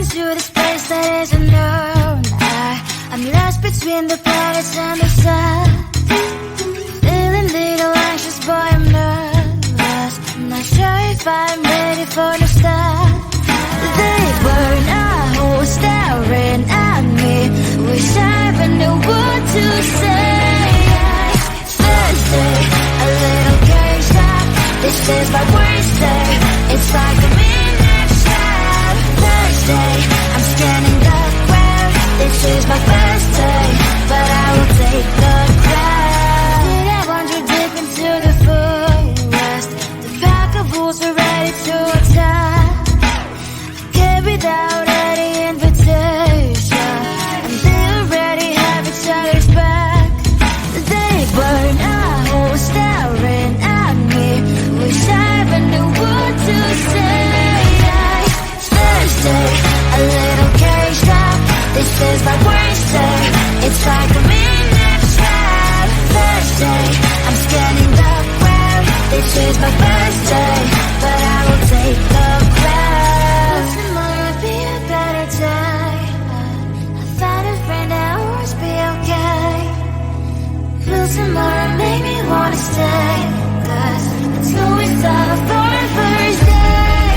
into this place that is unknown. I'm lost between the planets and the sun. Feeling little anxious, boy, I'm nervous. Not sure if I'm ready for the start. They burn a hole staring at me. Wish I even knew what to say. Thursday, a little cage up. This is my worst day. It's like a midnight trap. Thursday, I'm scanning the ground. This is my first day, but I will take the crown. Did I wander deep into the forest? The pack of wolves are ready to attack. Came without any invitation, and they already have each other's back. They burn a hole staring at me. Wish I even knew what to say. Thursday, a little caged up. This is my worst day. It's like a midnight trap. Thursday, I'm scanning the ground. This is my first day, but I will take the crown. Will tomorrow be a better day? I found a friend that will always be okay. Will tomorrow make me wanna stay? 'Cause it's always time for a first day.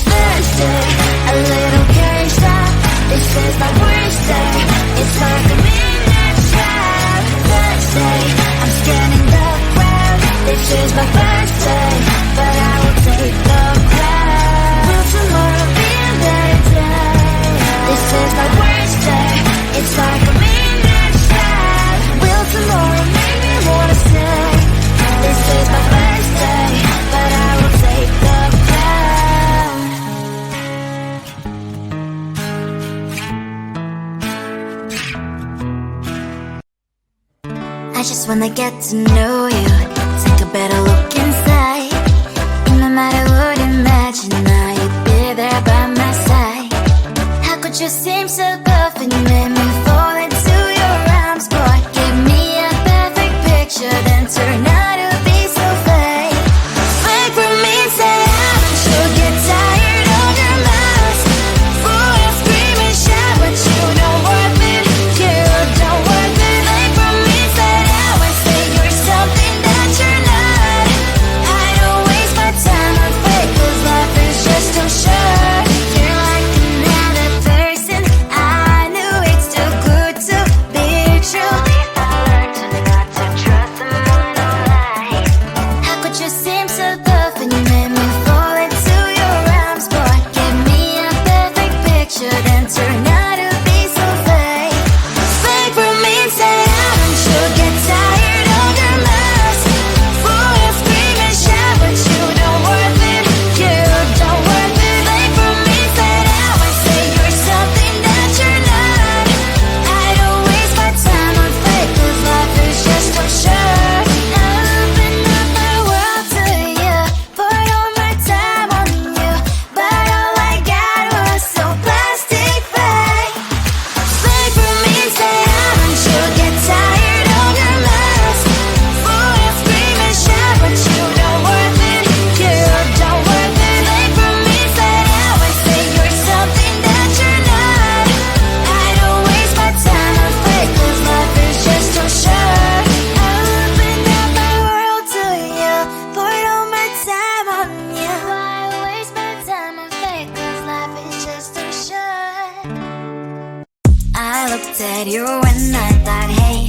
Thursday, a little caged up. This is my worst day. It's like a midnight trap. Thursday, I'm scanning the ground. This is my first day, but I will take the crown. Will tomorrow be a better day? This is my worst day. It's like a midnight trap. Will tomorrow make me wanna stay? This is my first day, but I will take the crown. I just wanna get to know you, take a better look inside. No matter what you imagine, now you'd be there by my side. How could you seem so perfect, you made me fall into your arms, boy? Give me a perfect picture, then turn out to be so fake. Fake for me, say haven't you get tired of your mouth? Full of scream and shout, but you don't worth it. You don't worth it. Fake for me, say I say you're something that you're not. I don't waste my time on fake, 'cause life is just too short. You're like another person. I knew it's too good to be true. I learned to not to trust someone online. How could you seem so perfect? You made me fall into your arms, boy. Give me a perfect picture, then turn out to be so fake. Fake for me, say haven't you get tired of your mouth? Full of scream and shout, but you don't worth it. You don't worth it. Fake for me, say I say you're something that you're not. I don't waste my time on fake, 'cause life is just too short. I open up my world to you, poured all my time on you, but all I got was so plastic fake. Fake for me, say haven't you get tired of your mouth? Full of scream and shout, but you don't worth it. You don't worth it. Fake for me, say say you're something that you're not. I don't waste my time on fake, 'cause life is just too short. I opened up my world to you, poured all my time on you. Why waste my time on fake, 'cause life is just too short. I looked at you and I thought, hey,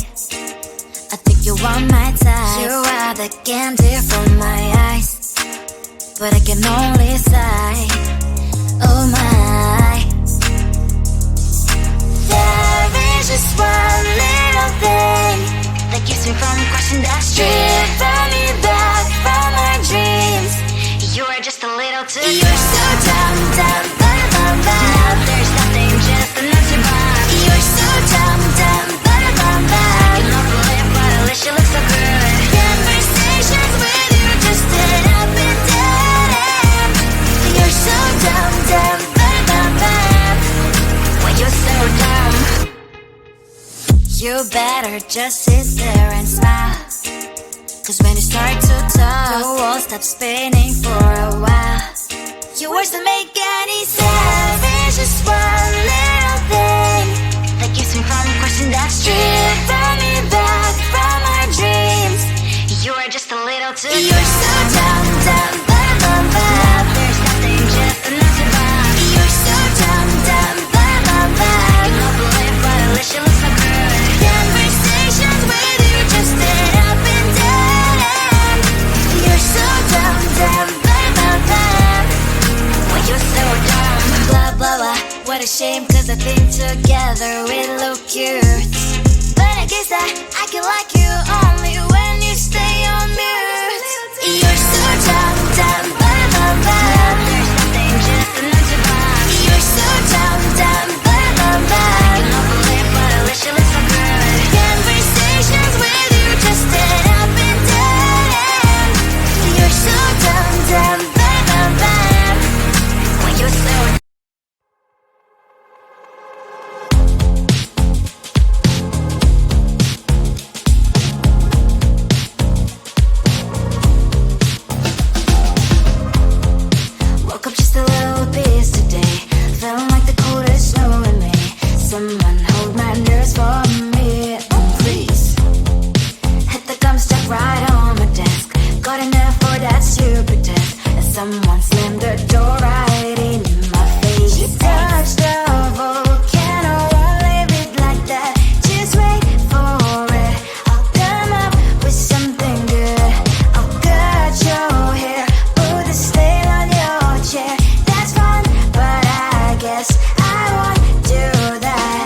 I think you want my type. You are the candy from my eyes, but I can only sigh. Oh my, there is just one little thing that keeps me from crossing that street. Driven me back from my dreams. You are just a little too. You're so dumb, dumb, dumb, dumb, dumb. Now there's nothing, just enough to buy. You're so dumb, dumb, dumb, dumb, dumb. You love the lip, but at least you look so good. Conversations with you just end up in dead end. You're so dumb, dumb, dumb, dumb, dumb. When you're so dumb, you better just sit there and smile. 'Cause when you start to talk, the world stops spinning for a while. Your words don't make any sense. It's just shame, cause I think together we look cute. But I guess that I can like you only when you stay on mute. You're so dumb, dumb, blah, blah, blah. There's nothing just enough to buy. You're so dumb, dumb, blah, blah, blah. I cannot believe what I wish you listen good. Conversations with you just end up in dead end. You're so dumb, dumb, blah, blah, blah. When you're so someone hold my nerves for me, oh please. Hit the gum stuck right on my desk. Got enough for that stupid test. And someone slammed the door right in my face. She touched the volcano, won't leave it like that. Just wait for it. I'll come up with something good. I'll cut your hair, put a stain on your chair. That's fun, but I guess I won't do that.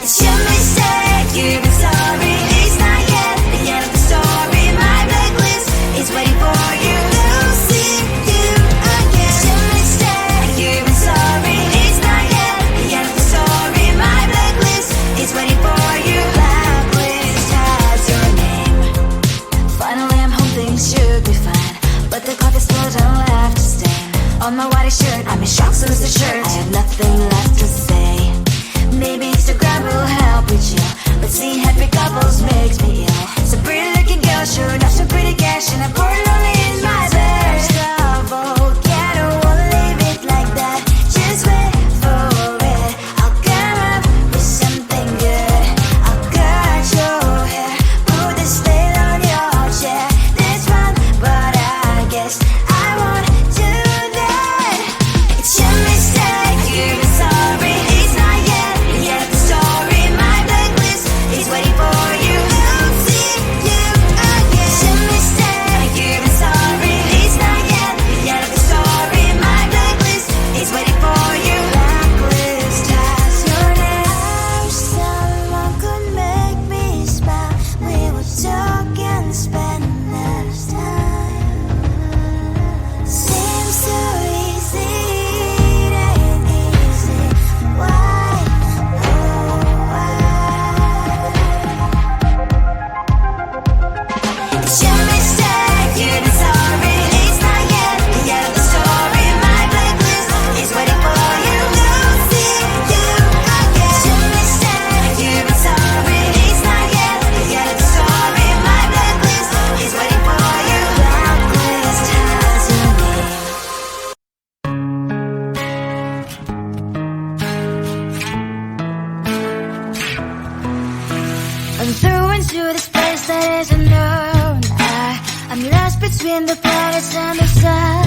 It's your mistake, you've been sorry. It's not yet the end of the story. My blacklist is waiting for you. I'll see you again. It's your mistake, you've been sorry. It's not yet the end of the story. My blacklist is waiting for you. Blacklist has your name. Finally I'm home, things should be fine. But the clock is closed, I don't have to stain on my white shirt, I'm in shock since the shirt. I have nothing left to say. Maybe Instagram will help with you, but seeing happy couples makes me ill. Some pretty looking girl, sure enough, some pretty cash, and I'm pouring lonely in my bed. Volcano, won't leave it like that. Just wait for it. I'll come up with something good. I'll cut your hair, put the stain on your chair. This one, but I guess I won't do that. It's your mistake, you've been sorry. It's not yet the end of the story. My blacklist is waiting for you. I'll see you again. It's your mistake, you've been sorry. It's not yet the end of the story. My blacklist is waiting for you. Blacklist has your name. Someone could make me smile. We would talk and spend less time. Seems so easy, it ain't easy. Why, oh why? It's your mistake, you've been sorry. It's not yet the end of the story. My blacklist is waiting for you. I'll see you again. It's your mistake, you've been sorry. It's not yet the end of the story. My blacklist is waiting for you. Blacklist has your name. I'm through into this place that is unknown. I'm lost between the planets and the sun.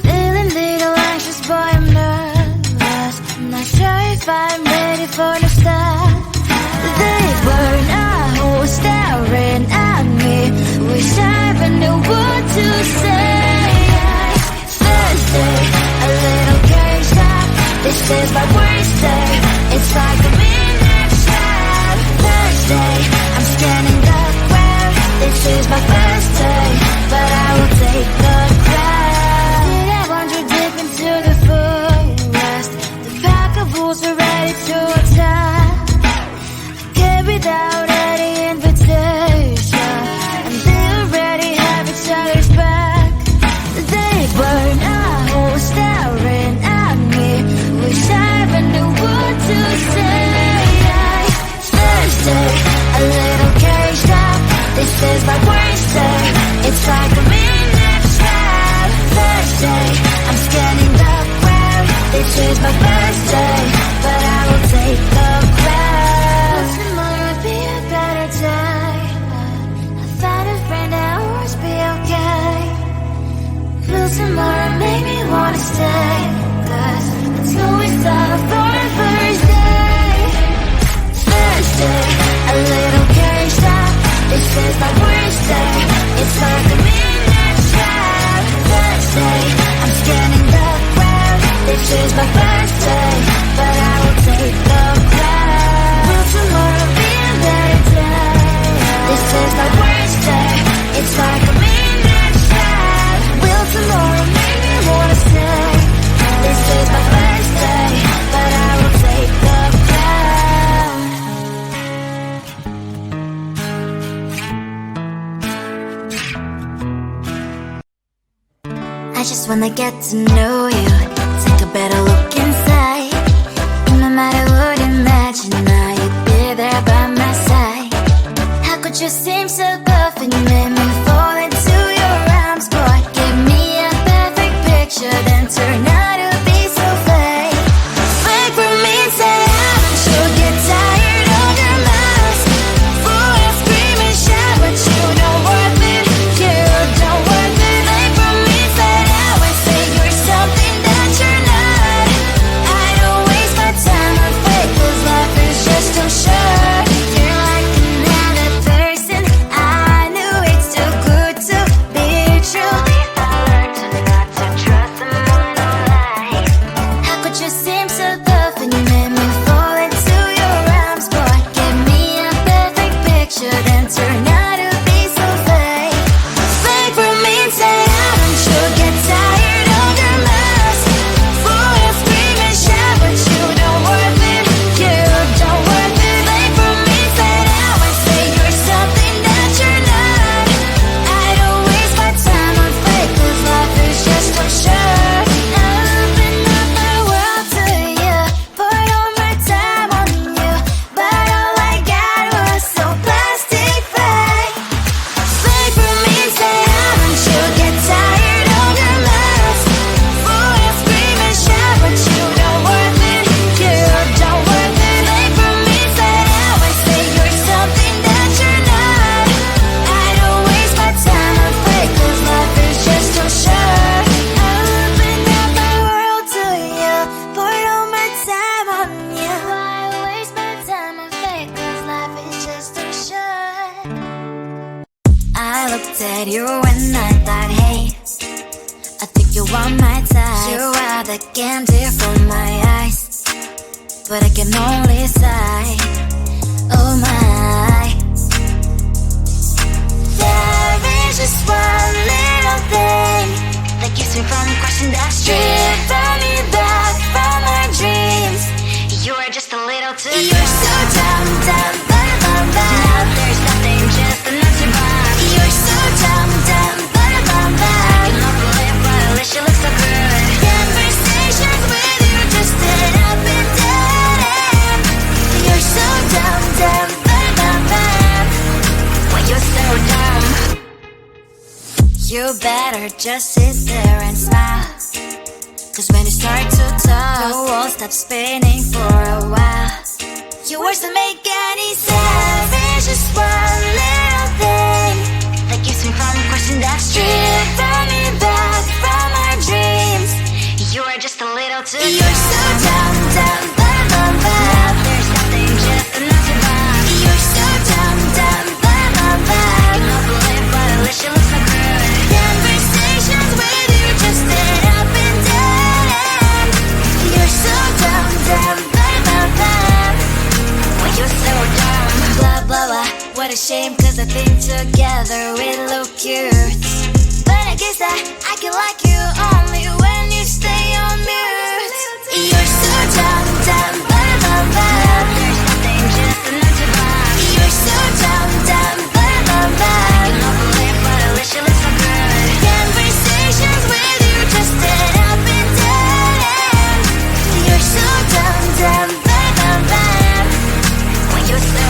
Feeling little anxious, boy, I'm nervous. I'm not sure if I'm ready for the start. They were not who staring at me. Wish I ever knew what to say. Thursday, a little caged up. This is my worst day. It's like a midnight trap. Thursday, I'm scanning the web. This is my first day, but I will take the crowd. Did I wander deep into the forest? The pack of wolves were ready to attack. Came without any invitation, and they already have each other's back. They were not who staring at me. Wish I ever knew what to say. Thursday, a little caged up. This is my worst day. It's like a midnight trap. Thursday, I'm scanning the web. This is my first day, but I will take the crowd. Tomorrow would be a better day. I found a friend that will always be okay. Will tomorrow make me wanna stay? 'Cause it's always time for a first day. Thursday, a little caged up. This is my worst just wanna get to know you. Take a better look inside. No matter what, imagine now you'd be there by my side. How could you seem so good when you made me fall into your arms, boy? Give me a perfect picture, then turn out to be so fake. Fake for me, say haven't you get tired of your mask? Fool and scream and shout, but you don't worth it. You don't worth it. Fake for me, say that way, say you're something that you're not. I don't waste my time on fake, 'cause life is just too short. You're like another person. I knew it's too good to be true. I learned to not to trust someone online. How could you seem so tough when you made me fall into your arms, boy? Give me a perfect picture, then turn out to be so fake. Fake for me, say haven't you get tired of your mask? Fool and scream and shout, but you don't worth it. You don't worth it. Fake for me, say that way, say you're something that you're not. I don't waste my time on fake, 'cause life is just too short. I open up my world to you, poured all my time on you, but all I got was so plastic fake. Fake for me, say haven't you get tired of your mask? Fool and scream and shout, but you don't worth it. You don't worth it. Fake for me, say that way, say you're something that you're not. I don't waste my time on fake, 'cause life is just too short. I opened up my world to you, poured all my time on you. Why waste my time on fake, 'cause life is just too short. I looked at you and I thought, hey, I think you want my type. You are the candy from my eyes, but I can only sigh. Oh my, there is just one little thing that keeps me from crossing that street. Drive me back from my dreams. You are just a little too. You're so dumb, dumb, dumb, dumb, dumb. Now there's nothing, just enough to burn. You're so dumb, dumb, dumb, dumb, dumb. You love to live, but at least you look so good. Conversations with you just end up in dead end. You're so dumb, dumb, dumb, dumb, dumb. Why you're so dumb? You better just sit there and smile, 'cause when you start to talk, the world stops spinning for a while. Your words don't make any sense. There's just one little thing that keeps me from crossing that street. Drive me back from my dreams. You are just a little too. You're so dumb, dumb, dumb, dumb, dumb. There's nothing, just enough to burn. You're so dumb, dumb, dumb, dumb, dumb. You love to live, but at least you look so good. Conversations with you just end up in dead end. You're so dumb, dumb, dumb, dumb, dumb. Why you're so dumb? Blah, blah, blah. What a shame, 'cause I think together we look cute. But I guess I can like you only when you stay on mute. You're so dumb, dumb, dumb, dumb, dumb. There's nothing, just enough to burn. You're so dumb, dumb, dumb, dumb, dumb. You love to live, but at least you look so good. Conversations with you just end up in dead end. You're so dumb, dumb, dumb, dumb, dumb. Why you're so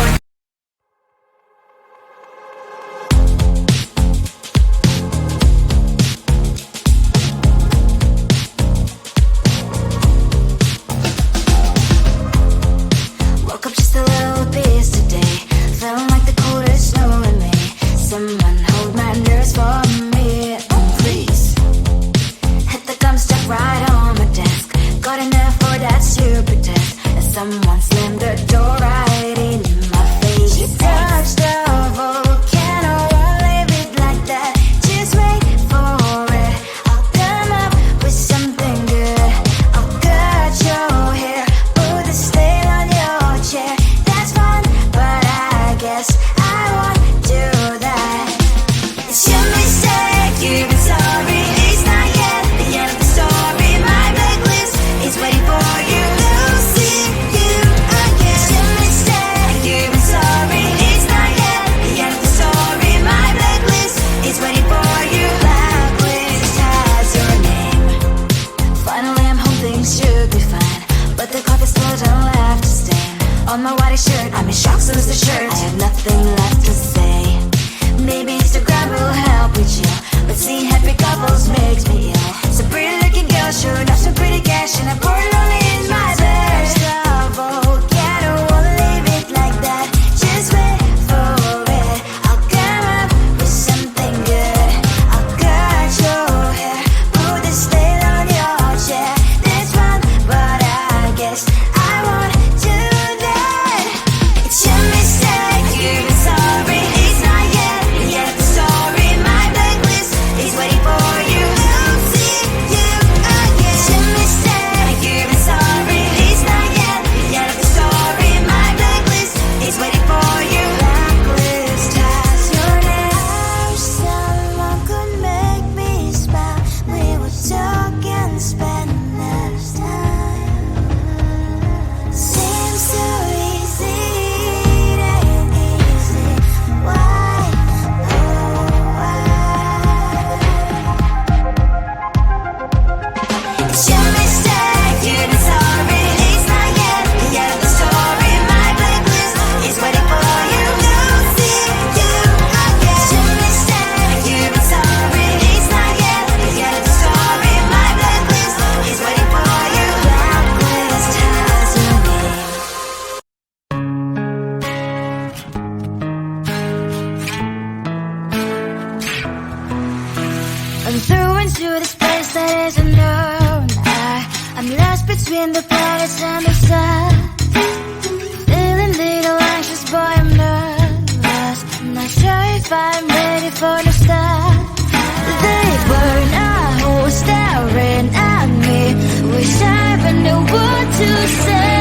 to this place that is unknown. I'm lost between the planets and the sun. Feeling little anxious, boy, I'm nervous. I'm not sure if I'm ready for the start. They burn a hole staring at me. Wish I even knew what to say.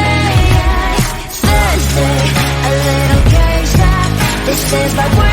Thursday, a little caged up. This is my world.